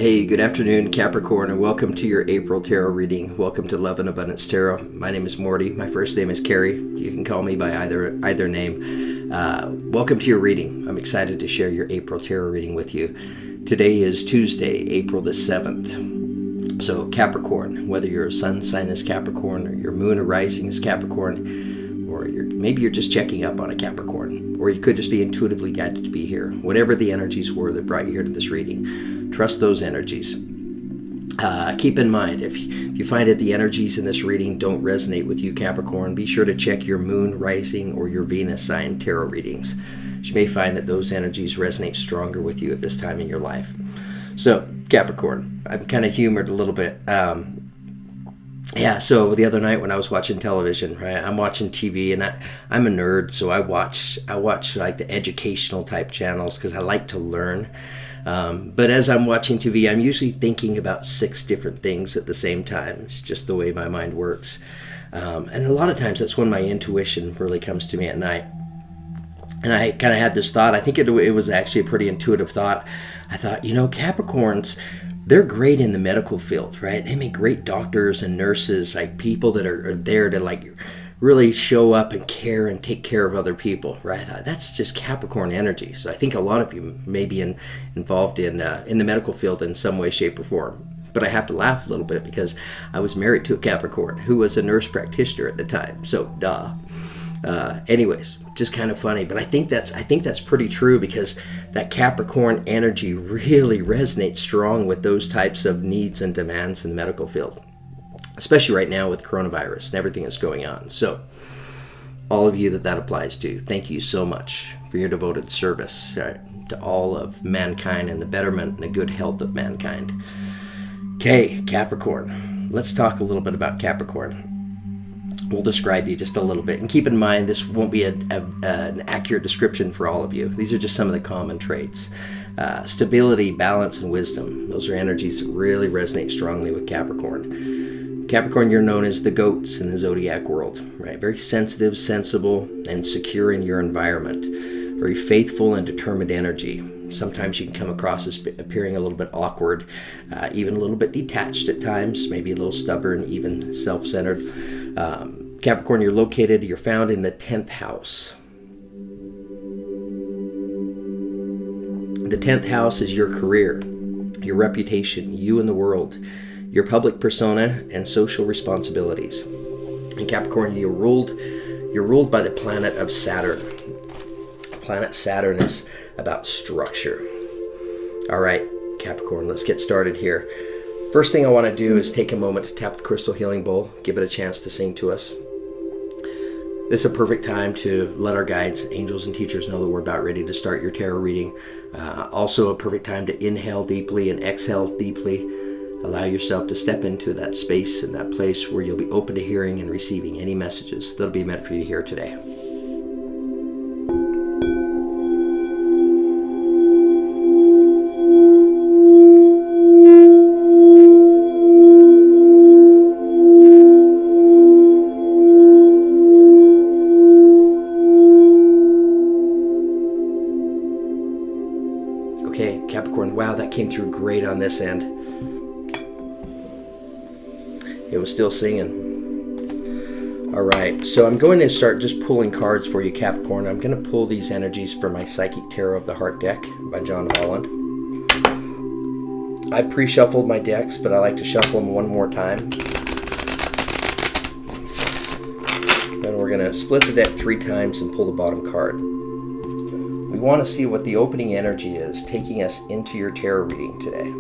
Hey, good afternoon, Capricorn, and welcome to your April Tarot reading. Welcome to Love and Abundance Tarot. My name is Morty. My first name is Carrie. You can call me by either name. Welcome to your reading. I'm excited to share your April Tarot reading with you. Today is Tuesday, April the 7th. So Capricorn, whether your sun sign is Capricorn or your moon or rising is Capricorn, or maybe you're just checking up on a Capricorn, or you could just be intuitively guided to be here. Whatever the energies were that brought you here to this reading, trust those energies. Keep in mind, if you find that the energies in this reading don't resonate with you, Capricorn, be sure to check your moon, rising, or your Venus sign tarot readings. You may find that those energies resonate stronger with you at this time in your life. So, Capricorn, I'm kind of humored a little bit. So the other night when I was watching television, right, I'm watching TV, and I'm a nerd, so I watch like the educational type channels because I like to learn. But as I'm watching TV, I'm usually thinking about 6 different things at the same time. It's just the way my mind works. And a lot of times that's when my intuition really comes to me at night. And I kind of had this thought. I think it was actually a pretty intuitive thought. I thought, Capricorns, they're great in the medical field, right? They make great doctors and nurses, like people that are there to like really show up and care and take care of other people, right? I thought that's just Capricorn energy. So I think a lot of you may be involved in the medical field in some way, shape, or form. But I have to laugh a little bit because I was married to a Capricorn who was a nurse practitioner at the time. So duh. Anyways, just kind of funny, but I think that's pretty true because that Capricorn energy really resonates strong with those types of needs and demands in the medical field, especially right now with coronavirus and everything that's going on. So all of you that applies to, thank you so much for your devoted service to all of mankind and the betterment and the good health of mankind. Okay, Capricorn, let's talk a little bit about Capricorn. We'll describe you just a little bit. And keep in mind, this won't be an accurate description for all of you. These are just some of the common traits. Stability, balance, and wisdom. Those are energies that really resonate strongly with Capricorn. Capricorn, you're known as the goats in the zodiac world, right? Very sensitive, sensible, and secure in your environment. Very faithful and determined energy. Sometimes you can come across as appearing a little bit awkward, even a little bit detached at times, maybe a little stubborn, even self-centered. Capricorn, you're found in the 10th house. The 10th house is your career, your reputation, you in the world, your public persona, and social responsibilities. In Capricorn, you're ruled by the planet of Saturn. Planet Saturn is about structure. All right, Capricorn, let's get started here. First thing I want to do is take a moment to tap the crystal healing bowl, give it a chance to sing to us. This is a perfect time to let our guides, angels, and teachers know that we're about ready to start your tarot reading. Also a perfect time to inhale deeply and exhale deeply. Allow yourself to step into that space and that place where you'll be open to hearing and receiving any messages that'll be meant for you to hear today. Okay, Capricorn, wow, that came through great on this end. It was still singing. All right, so I'm going to start just pulling cards for you, Capricorn. I'm going to pull these energies from my Psychic Tarot of the Heart deck by John Holland. I pre-shuffled my decks, but I like to shuffle them one more time. Then we're going to split the deck 3 times and pull the bottom card. We want to see what the opening energy is taking us into your tarot reading today.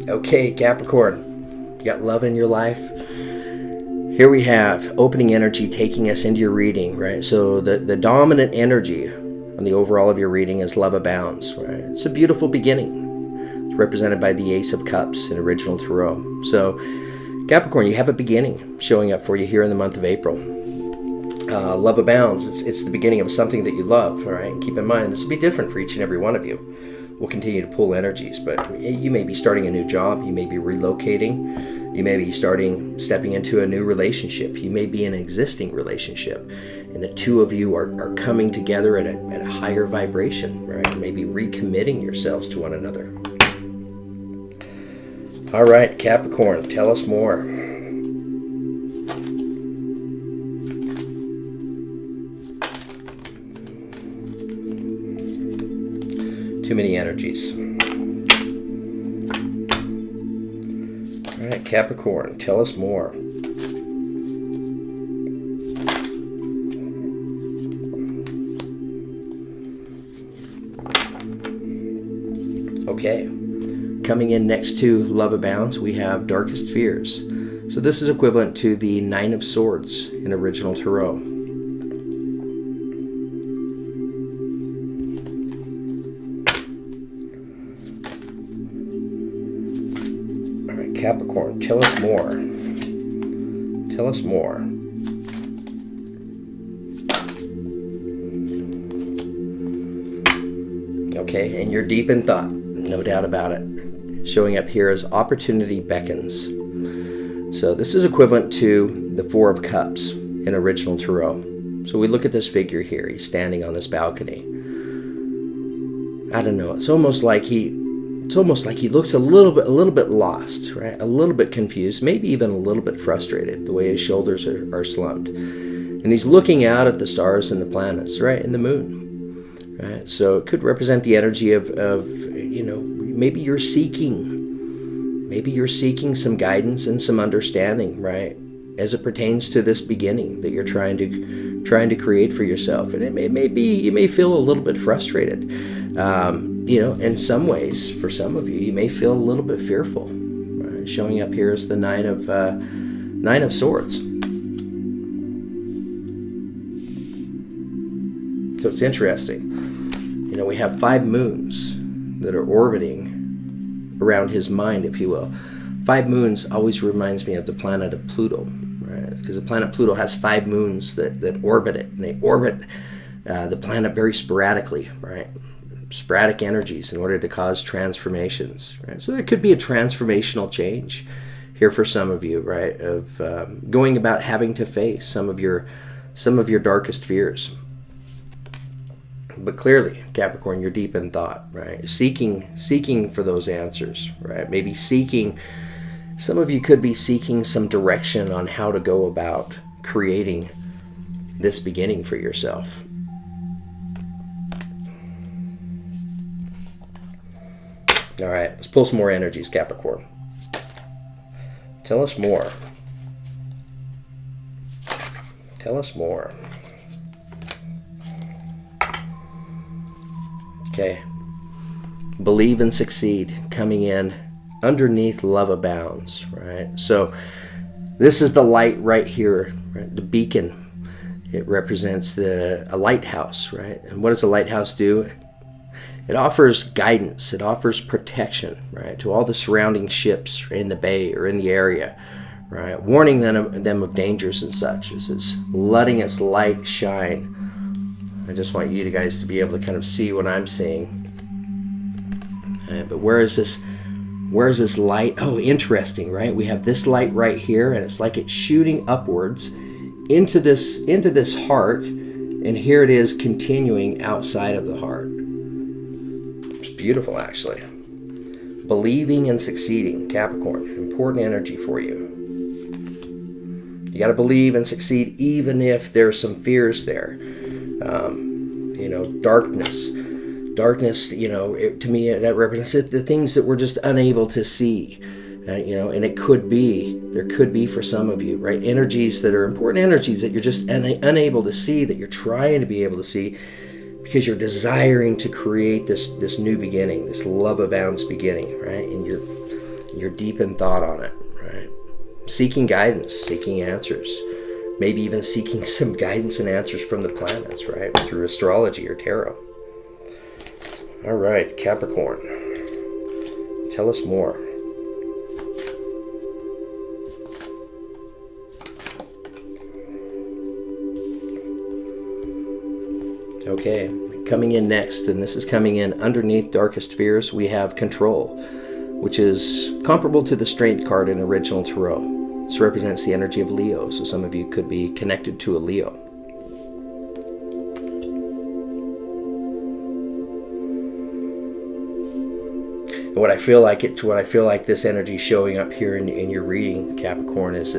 Okay, Capricorn, you got love in your life. Here we have opening energy taking us into your reading, right? So the dominant energy on the overall of your reading is love abounds, right? It's a beautiful beginning. It's represented by the Ace of Cups in original tarot. So Capricorn, you have a beginning showing up for you here in the month of April. Love abounds. It's the beginning of something that you love, all right? Keep in mind, this will be different for each and every one of you. will continue to pull energies. But you may be starting a new job, you may be relocating, you may be stepping into a new relationship, you may be in an existing relationship, and the two of you are coming together at a higher vibration, right? Maybe recommitting yourselves to one another. All right, Capricorn, tell us more. Too many energies. All right, Capricorn, tell us more. Okay, coming in next to Love Abounds, we have Darkest Fears. So this is equivalent to the Nine of Swords in original Tarot. Capricorn, tell us more. Tell us more. Okay, and you're deep in thought, no doubt about it. Showing up here as Opportunity Beckons. So this is equivalent to the Four of Cups in original Tarot. So we look at this figure here. He's standing on this balcony. I don't know. It's almost like he looks a little bit lost, right? A little bit confused, maybe even a little bit frustrated, the way his shoulders are slumped. And he's looking out at the stars and the planets, right? And the moon, right? So it could represent the energy of maybe you're seeking some guidance and some understanding, right? As it pertains to this beginning that you're trying to create for yourself. And it may be, you may feel a little bit frustrated. In some ways, for some of you, you may feel a little bit fearful. Right? Showing up here is the Nine of Swords. So it's interesting. We have 5 moons that are orbiting around his mind, if you will. 5 moons always reminds me of the planet of Pluto, right? Because the planet Pluto has 5 moons that orbit it, and they orbit the planet very sporadically, right? Sporadic energies in order to cause transformations, right? So there could be a transformational change here for some of you, right? Of going about having to face some of your darkest fears. But clearly, Capricorn, you're deep in thought, right? Seeking for those answers, right? Maybe some of you could be seeking some direction on how to go about creating this beginning for yourself. All right, let's pull some more energies, Capricorn. Tell us more. Tell us more. Okay. Believe and succeed, coming in underneath Love Abounds, right? So this is the light right here, right? The beacon. It represents a lighthouse, right? And what does a lighthouse do? It offers guidance, it offers protection, right, to all the surrounding ships in the bay or in the area, right, warning them of dangers and such, as it's letting its light shine. I just want you guys to be able to kind of see what I'm seeing. But where is this light? Oh, interesting, right? We have this light right here, and it's like it's shooting upwards into this heart, and here it is continuing outside of the heart. Beautiful, actually. Believing and succeeding, Capricorn, important energy for you. You got to believe and succeed even if there's some fears there. Darkness, to me that represents the things that we're just unable to see. And there could be for some of you, right? Energies that are important energies that you're just unable to see, that you're trying to be able to see, because you're desiring to create this new beginning, this Love Abounds beginning, right? And you're deep in thought on it, right? Seeking guidance, seeking answers, maybe even seeking some guidance and answers from the planets, right? Through astrology or tarot. All right, Capricorn, tell us more. Okay, coming in next, and this is coming in underneath darkest fears, we have control, which is comparable to the strength card in original tarot. This represents the energy of Leo, so some of you could be connected to a Leo. And what I feel like this energy showing up here in your reading, Capricorn, is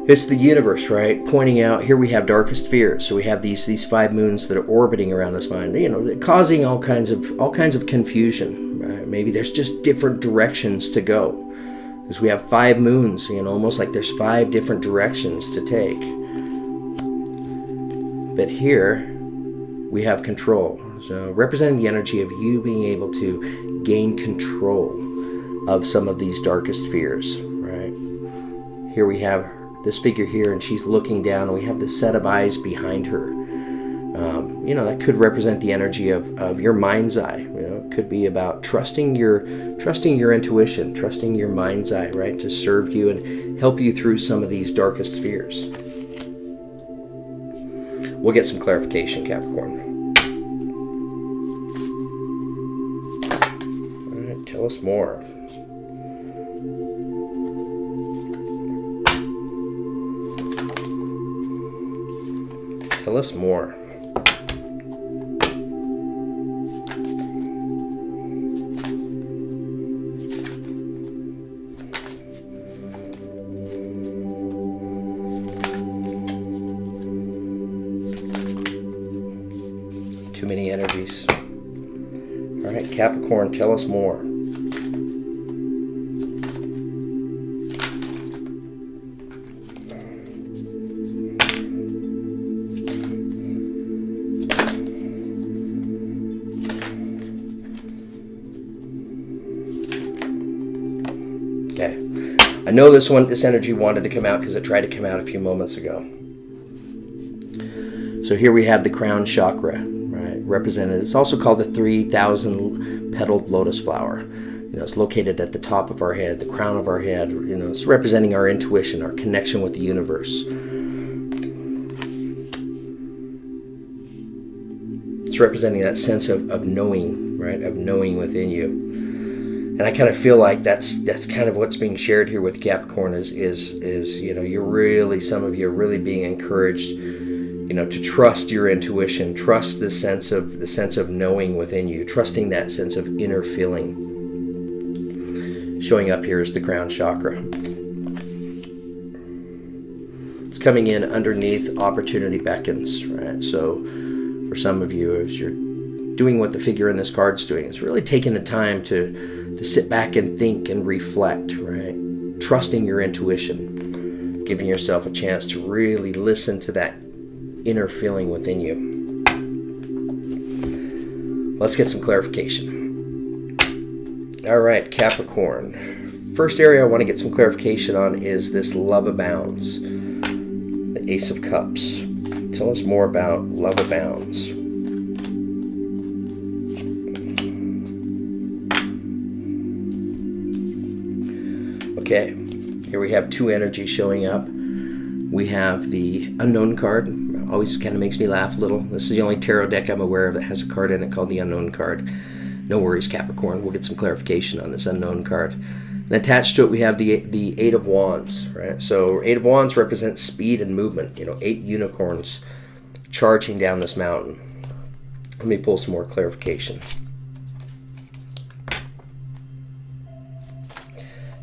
it's the universe, right? Pointing out, here we have darkest fears. So we have these 5 moons that are orbiting around this mind, causing all kinds of confusion, right? Maybe there's just different directions to go. Because we have 5 moons, almost like there's 5 different directions to take. But here we have control. So representing the energy of you being able to gain control of some of these darkest fears, right? Here we have this figure here, and she's looking down, and we have this set of eyes behind her. That could represent the energy of your mind's eye. It could be about trusting your intuition, trusting your mind's eye, right, to serve you and help you through some of these darkest fears. We'll get some clarification, Capricorn. All right, tell us more. Tell us more. Too many energies. All right, Capricorn, tell us more. Okay, I know this energy wanted to come out because it tried to come out a few moments ago. So here we have the crown chakra, right, represented. It's also called the 3,000 petaled lotus flower. It's located at the top of our head, the crown of our head. It's representing our intuition, our connection with the universe. It's representing that sense of knowing, right, of knowing within you. And I kind of feel like that's kind of what's being shared here with Capricorn is some of you are really being encouraged, to trust your intuition, trust the sense of knowing within you, trusting that sense of inner feeling. Showing up here is the crown chakra. It's coming in underneath opportunity beckons, right? So for some of you, if you're doing what the figure in this card's doing, it's really taking the time to sit back and think and reflect, right? Trusting your intuition, giving yourself a chance to really listen to that inner feeling within you. Let's get some clarification. All right, Capricorn. First area I want to get some clarification on is this love abounds, the Ace of Cups. Tell us more about love abounds. Okay, here we have 2 energies showing up. We have the unknown card. Always kind of makes me laugh a little. This is the only tarot deck I'm aware of that has a card in it called the unknown card. No worries, Capricorn. We'll get some clarification on this unknown card. And attached to it, we have the 8 of Wands, right? So 8 of Wands represents speed and movement. 8 unicorns charging down this mountain. Let me pull some more clarification.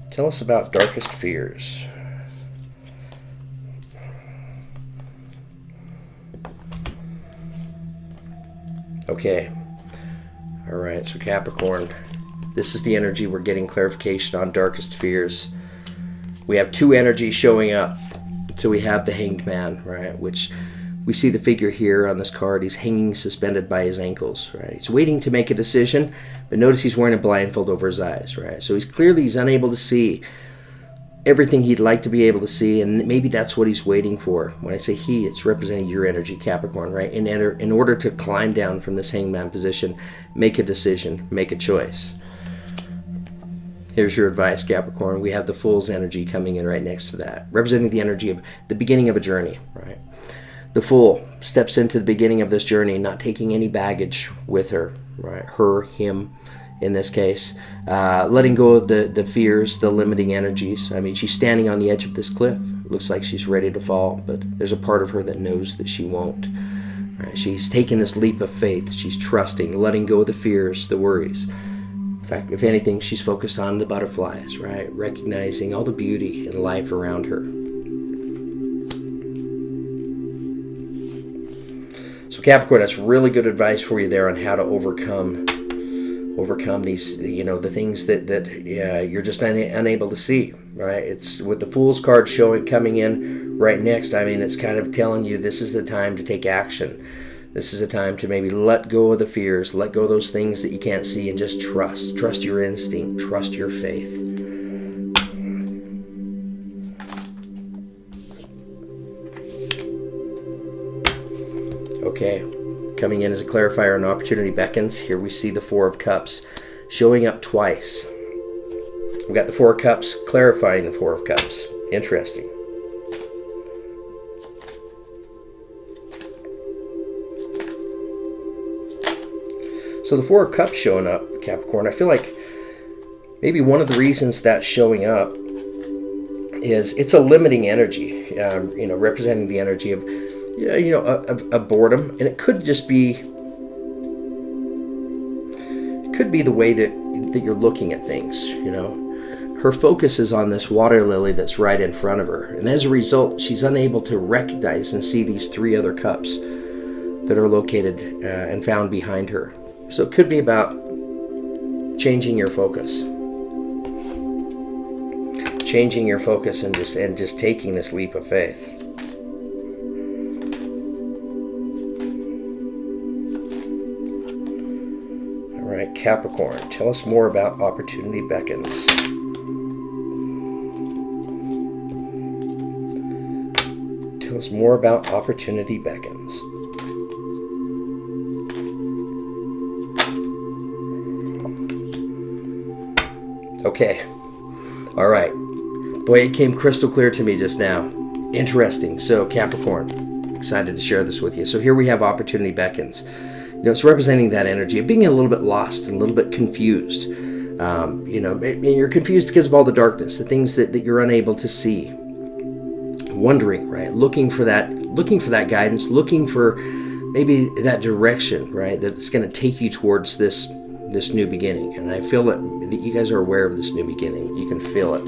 Tell us about darkest fears. Okay. All right, so Capricorn, this is the energy we're getting clarification on, darkest fears. We have 2 energies showing up. So we have the Hanged Man, right, which we see the figure here on this card. He's hanging suspended by his ankles, right? He's waiting to make a decision, but notice he's wearing a blindfold over his eyes, right? So he's unable to see everything he'd like to be able to see, and maybe that's what he's waiting for. When I say he, it's representing your energy, Capricorn, right? In order to climb down from this hangman position, make a decision, make a choice. Here's your advice, Capricorn. We have the Fool's energy coming in right next to that, representing the energy of the beginning of a journey, right? The Fool steps into the beginning of this journey, not taking any baggage with her, right? Her, him, in this case. Letting go of the fears, the limiting energies. I mean, she's standing on the edge of this cliff. Looks like she's ready to fall, but there's a part of her that knows that she won't. Right? She's taking this leap of faith. She's trusting, letting go of the fears, the worries. In fact, if anything, she's focused on the butterflies, right? Recognizing all the beauty and life around her. So Capricorn, that's really good advice for you there on how to overcome these, the things that you're just unable to see, right? It's with the Fool's card coming in right next. I mean, it's kind of telling you this is the time to take action. This is a time to maybe let go of the fears, let go of those things that you can't see, and just trust your instinct, trust your faith. Okay, coming in as a clarifier and opportunity beckons. Here we see the Four of Cups showing up twice. We've got the Four of Cups clarifying the Four of Cups. Interesting. So the Four of Cups showing up, Capricorn, I feel like maybe one of the reasons that's showing up is it's a limiting energy, representing the energy of boredom, and it could just be, the way that you're looking at things. Her focus is on this water lily that's right in front of her, and as a result, she's unable to recognize and see these three other cups that are located and found behind her. So it could be about changing your focus, and just taking this leap of faith. Capricorn, tell us more about Opportunity Beckons. Tell us more about Opportunity Beckons. Okay. All right. Boy, it came crystal clear to me just now. Interesting. So, Capricorn, excited to share this with you. So here we have Opportunity Beckons. It's representing that energy of being a little bit lost and a little bit confused. And you're confused because of all the darkness, the things that you're unable to see. Wondering, right? Looking for that guidance, looking for maybe that direction, right? That's going to take you towards this new beginning. And I feel that you guys are aware of this new beginning. You can feel it,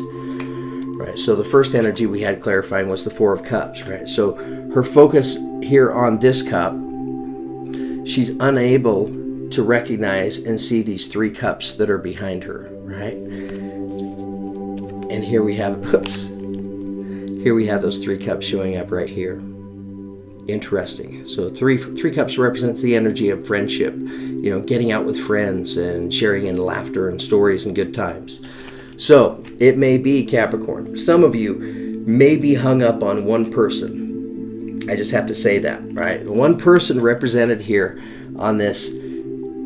right? So the first energy we had clarifying was the Four of Cups, right? So her focus here on this cup, she's unable to recognize and see these three cups that are behind her, right? And here we have those three cups showing up right here. Interesting. So three cups represents the energy of friendship, getting out with friends and sharing in laughter and stories and good times. So it may be, Capricorn, some of you may be hung up on one person. I just have to say that, right? One person represented here on this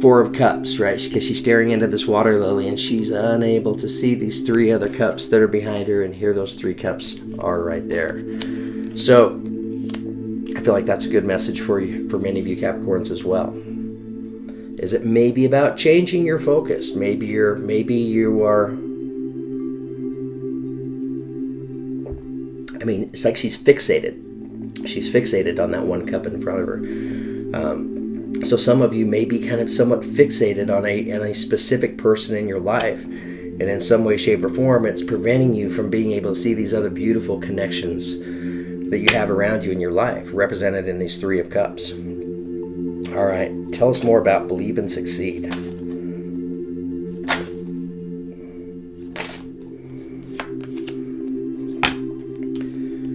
Four of Cups, right? Because she's staring into this water lily and she's unable to see these three other cups that are behind her, and here those three cups are right there. So I feel like that's a good message for you, for many of you Capricorns as well. Is it maybe about changing your focus? Maybe you are. I mean, it's like she's fixated. She's fixated on that one cup in front of her. So some of you may be kind of somewhat fixated on a specific person in your life. And in some way, shape, or form, it's preventing you from being able to see these other beautiful connections that you have around you in your life, represented in these Three of Cups. All right, tell us more about Believe and Succeed.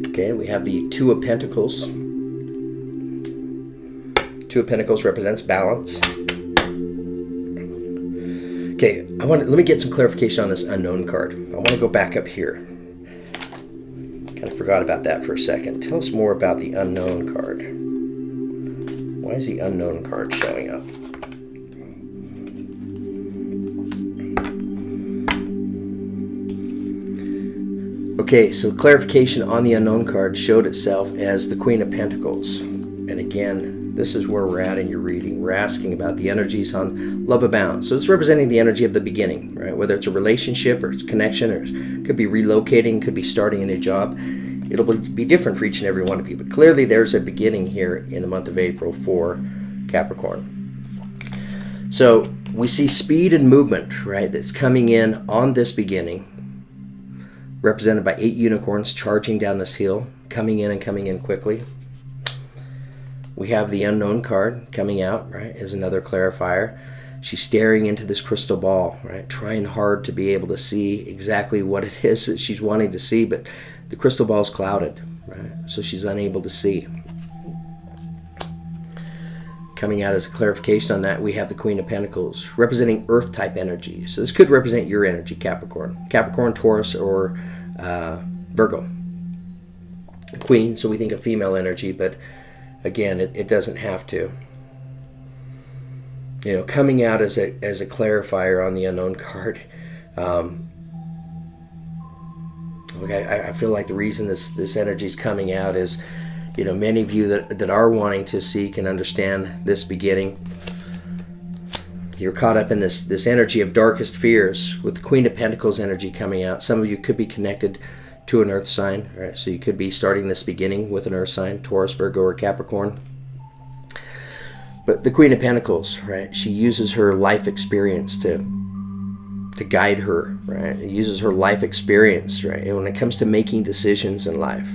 Okay, we have the Two of Pentacles. Two of Pentacles represents balance. Okay, let me get some clarification on this Unknown card. I want to go back up here. Kind of forgot about that for a second. Tell us more about the Unknown card. Why is the Unknown card showing up? Okay, so clarification on the Unknown card showed itself as the Queen of Pentacles. And again, this is where we're at in your reading. We're asking about the energies on love abound. So it's representing the energy of the beginning, right? Whether it's a relationship or it's a connection, or it could be relocating, could be starting a new job. It'll be different for each and every one of you. But clearly there's a beginning here in the month of April for Capricorn. So we see speed and movement, right, that's coming in on this beginning, represented by 8 unicorns charging down this hill, coming in quickly. We have the unknown card coming out, right, as another clarifier. She's staring into this crystal ball, right, trying hard to be able to see exactly what it is that she's wanting to see, but the crystal ball is clouded, right, so she's unable to see. Coming out as a clarification on that, we have the Queen of Pentacles, representing Earth-type energy. So this could represent your energy, Capricorn. Capricorn, Taurus, or Virgo. Queen, so we think of female energy, but again, it doesn't have to. You know, coming out as a clarifier on the unknown card. Okay, I feel like the reason this energy is coming out is, you know, many of you that are wanting to seek and understand this beginning, you're caught up in this energy of darkest fears with the Queen of Pentacles energy coming out. Some of you could be connected to an earth sign, right? So you could be starting this beginning with an earth sign, Taurus, Virgo, or Capricorn. But the Queen of Pentacles, right? She uses her life experience to guide her, right? It uses her life experience, right? And when it comes to making decisions in life,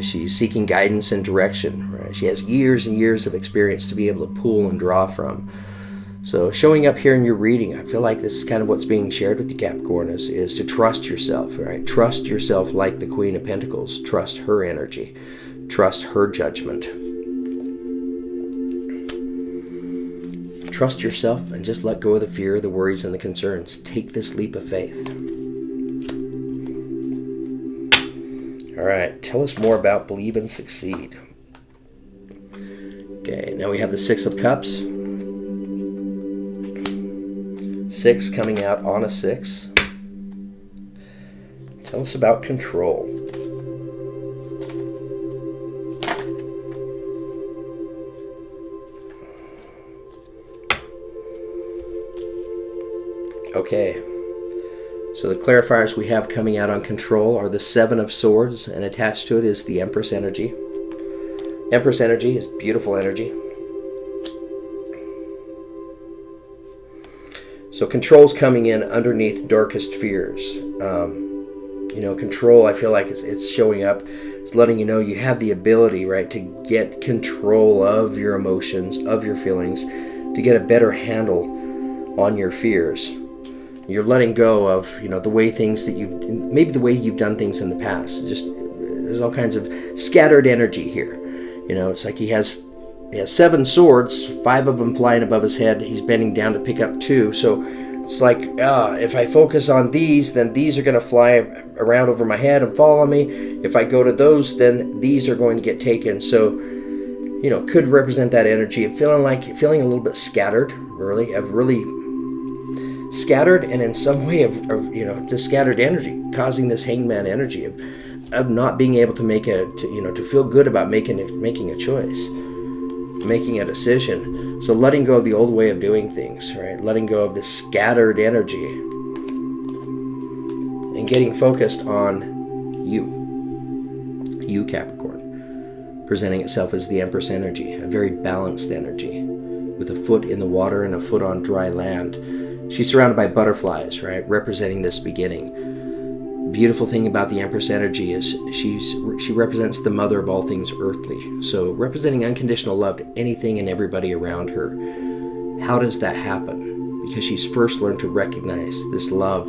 she's seeking guidance and direction, right? She has years and years of experience to be able to pull and draw from. So showing up here in your reading, I feel like this is kind of what's being shared with the Capricorn is to trust yourself, right? Trust yourself like the Queen of Pentacles. Trust her energy. Trust her judgment. Trust yourself and just let go of the fear, the worries, and the concerns. Take this leap of faith. All right, tell us more about Believe and Succeed. Okay, now we have the Six of Cups. 6 coming out on a 6. Tell us about control. Okay, so the clarifiers we have coming out on control are the 7 of Swords, and attached to it is the Empress energy. Empress energy is beautiful energy. So control's coming in underneath darkest fears. You know, control, I feel like it's showing up. It's letting you know you have the ability, right, to get control of your emotions, of your feelings, to get a better handle on your fears. You're letting go of, you know, the way things that maybe the way you've done things in the past. Just, there's all kinds of scattered energy here. You know, it's like he has 7 swords, 5 of them flying above his head. He's bending down to pick up 2. So it's like, if I focus on these, then these are going to fly around over my head and fall on me. If I go to those, then these are going to get taken. So, you know, could represent that energy of feeling a little bit scattered, really scattered, and in some way of you know, the scattered energy causing this hangman energy of not being able to to feel good about making a choice, making a decision. So letting go of the old way of doing things, right? Letting go of the scattered energy and getting focused on you Capricorn, presenting itself as the Empress energy, a very balanced energy with a foot in the water and a foot on dry land. She's surrounded by butterflies, right, representing this beginning. The beautiful thing about the Empress energy is she represents the mother of all things earthly. So representing unconditional love to anything and everybody around her. How does that happen? Because she's first learned to recognize this love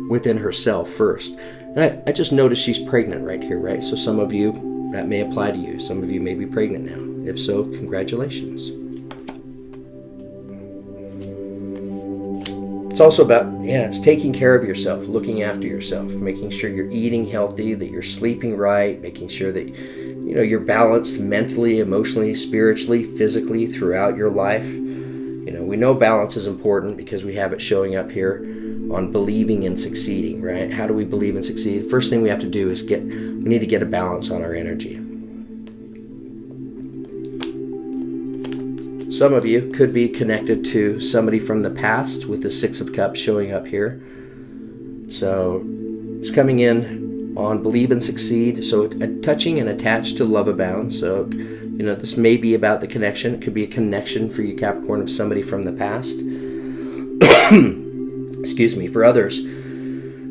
within herself first. And I just noticed she's pregnant right here, right? So some of you, that may apply to you. Some of you may be pregnant now. If so, congratulations. It's also about, it's taking care of yourself, looking after yourself, making sure you're eating healthy, that you're sleeping right, making sure that, you know, you're balanced mentally, emotionally, spiritually, physically throughout your life. You know, we know balance is important because we have it showing up here on believing and succeeding, right? How do we believe and succeed? First thing we have to do is we need to get a balance on our energy. some of you could be connected to somebody from the past with the Six of Cups showing up here. So it's coming in on believe and succeed. So touching and attached to love abound. So, this may be about the connection. It could be a connection for you, Capricorn, of somebody from the past. Excuse me. For others,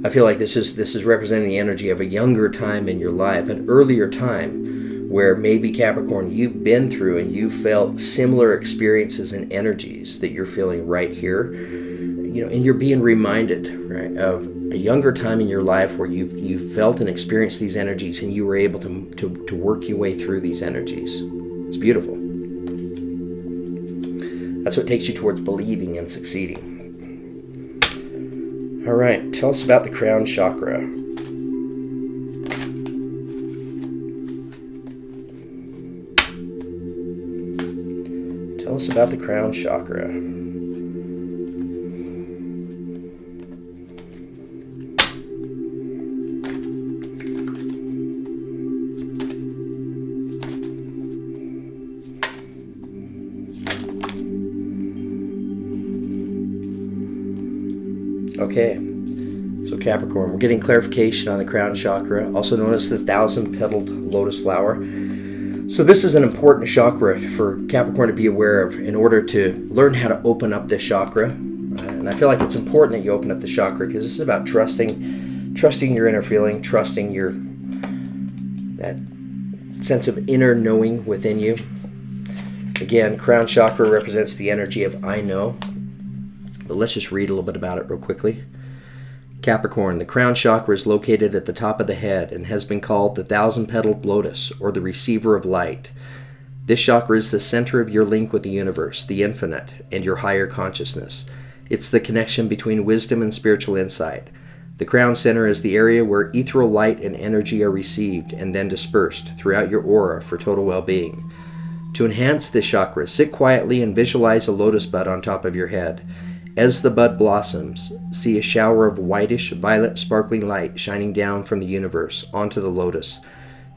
I feel like this is representing the energy of a younger time in your life, an earlier time where maybe, Capricorn, you've been through and you felt similar experiences and energies that you're feeling right here. And you're being reminded, right, of a younger time in your life where you've felt and experienced these energies, and you were able to work your way through these energies. It's beautiful. That's what takes you towards believing and succeeding. All right, tell us about the crown chakra. Tell us about the crown chakra. Okay, so Capricorn, we're getting clarification on the crown chakra, also known as the 1,000-petaled lotus flower. So this is an important chakra for Capricorn to be aware of in order to learn how to open up this chakra. And I feel like it's important that you open up the chakra because this is about trusting your inner feeling, trusting that sense of inner knowing within you. Again, crown chakra represents the energy of I know. But let's just read a little bit about it real quickly. Capricorn, the crown chakra is located at the top of the head and has been called the 1,000-petaled lotus, or the receiver of light. This chakra is the center of your link with the universe, the infinite, and your higher consciousness. It's the connection between wisdom and spiritual insight. The crown center is the area where ethereal light and energy are received and then dispersed throughout your aura for total well-being. To enhance this chakra, sit quietly and visualize a lotus bud on top of your head. As the bud blossoms, see a shower of whitish, violet, sparkling light shining down from the universe onto the lotus,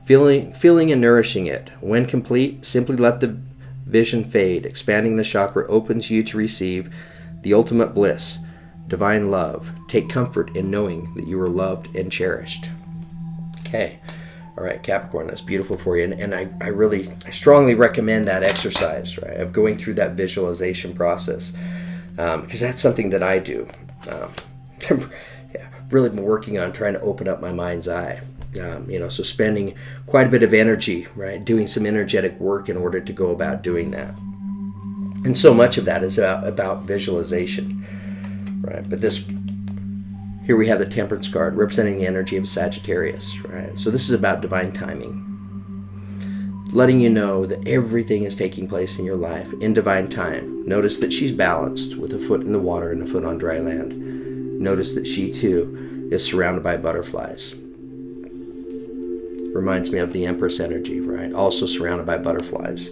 feeling and nourishing it. When complete, simply let the vision fade. Expanding the chakra opens you to receive the ultimate bliss, divine love. Take comfort in knowing that you are loved and cherished. Okay. All right, Capricorn, that's beautiful for you. And I strongly recommend that exercise, right, of going through that visualization process. Because that's something that I do. Really been working on trying to open up my mind's eye. So spending quite a bit of energy, right, doing some energetic work in order to go about doing that. And so much of that is about visualization, right? But here we have the Temperance card representing the energy of Sagittarius, right? So this is about divine timing. Letting you know that everything is taking place in your life in divine time. Notice that she's balanced with a foot in the water and a foot on dry land. Notice that she too is surrounded by butterflies. Reminds me of the Empress energy, right? Also surrounded by butterflies.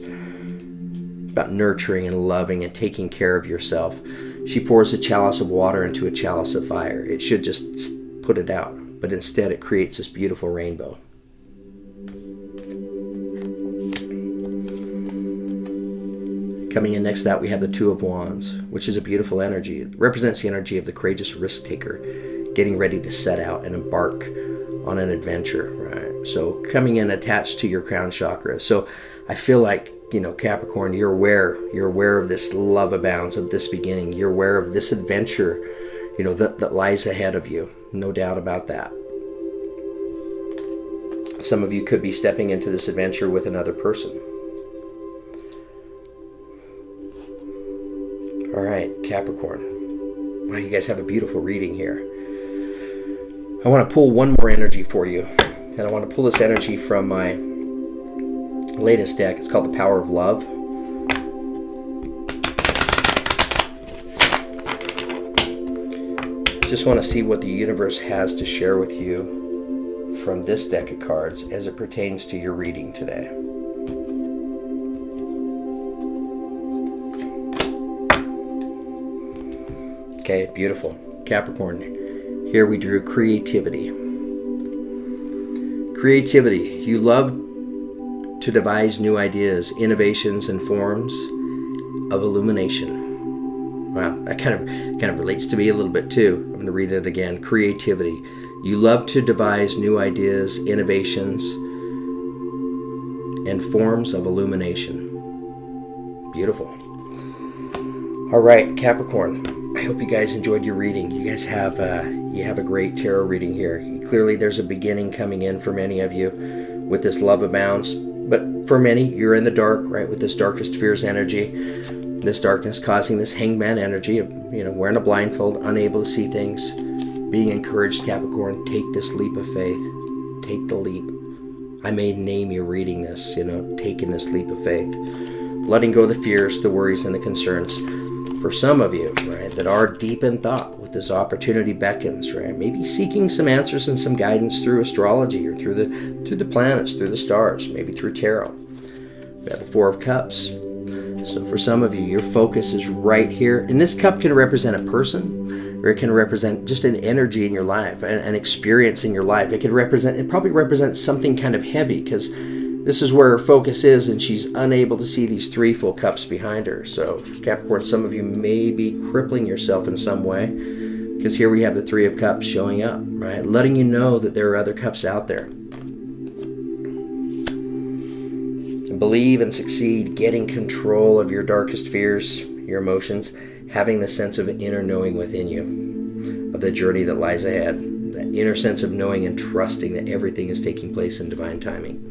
About nurturing and loving and taking care of yourself. She pours a chalice of water into a chalice of fire. It should just put it out, but instead it creates this beautiful rainbow. Coming in next to that, we have the Two of Wands, which is a beautiful energy. It represents the energy of the courageous risk taker, getting ready to set out and embark on an adventure, right? So coming in attached to your crown chakra. So I feel like, Capricorn, you're aware of this love abounds, of this beginning. You're aware of this adventure, that lies ahead of you. No doubt about that. Some of you could be stepping into this adventure with another person. All right, Capricorn. Wow, you guys have a beautiful reading here. I want to pull one more energy for you. And I want to pull this energy from my latest deck. It's called the Power of Love. Just want to see what the universe has to share with you from this deck of cards as it pertains to your reading today. Okay, beautiful. Capricorn, here we drew creativity. Creativity. You love to devise new ideas, innovations, and forms. of illumination. Wow, that kind of relates to me a little bit too. I'm going to read it again. Creativity. You love to devise new ideas, innovations, and forms of illumination. Beautiful. All right, Capricorn. I hope you guys enjoyed your reading. You guys have a great tarot reading here. Clearly, there's a beginning coming in for many of you with this love abounds. But for many, you're in the dark, right, with this darkest fears energy. This darkness causing this hangman energy of, wearing a blindfold, unable to see things. Being encouraged, Capricorn, take this leap of faith. Take the leap. I may name you reading this, taking this leap of faith. Letting go of the fears, the worries, and the concerns. For some of you, right, that are deep in thought with this opportunity beckons, right? Maybe seeking some answers and some guidance through astrology or through the planets, through the stars, maybe through tarot. We have the Four of Cups. So for some of you, your focus is right here. And this cup can represent a person, or it can represent just an energy in your life, an experience in your life. It probably represents something kind of heavy, because this is where her focus is, and she's unable to see these 3 full cups behind her. So Capricorn, some of you may be crippling yourself in some way, because here we have the 3 of Cups showing up, right? Letting you know that there are other cups out there. Believe and succeed, getting control of your darkest fears, your emotions, having the sense of inner knowing within you, of the journey that lies ahead, that inner sense of knowing and trusting that everything is taking place in divine timing.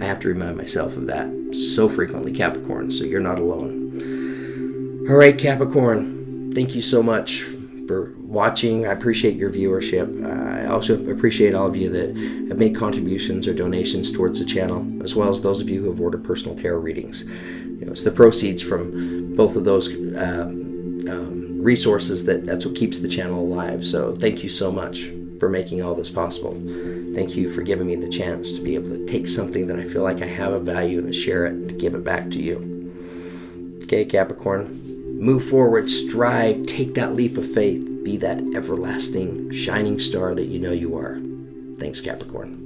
I have to remind myself of that so frequently, Capricorn, so you're not alone. All right, Capricorn, thank you so much for watching. I appreciate your viewership. I also appreciate all of you that have made contributions or donations towards the channel, as well as those of you who have ordered personal tarot readings. It's the proceeds from both of those resources that's what keeps the channel alive. So thank you so much for making all this possible. Thank you for giving me the chance to be able to take something that I feel like I have a value and to share it and to give it back to you. Okay, Capricorn, move forward, strive, take that leap of faith, be that everlasting shining star that you know you are. Thanks, Capricorn.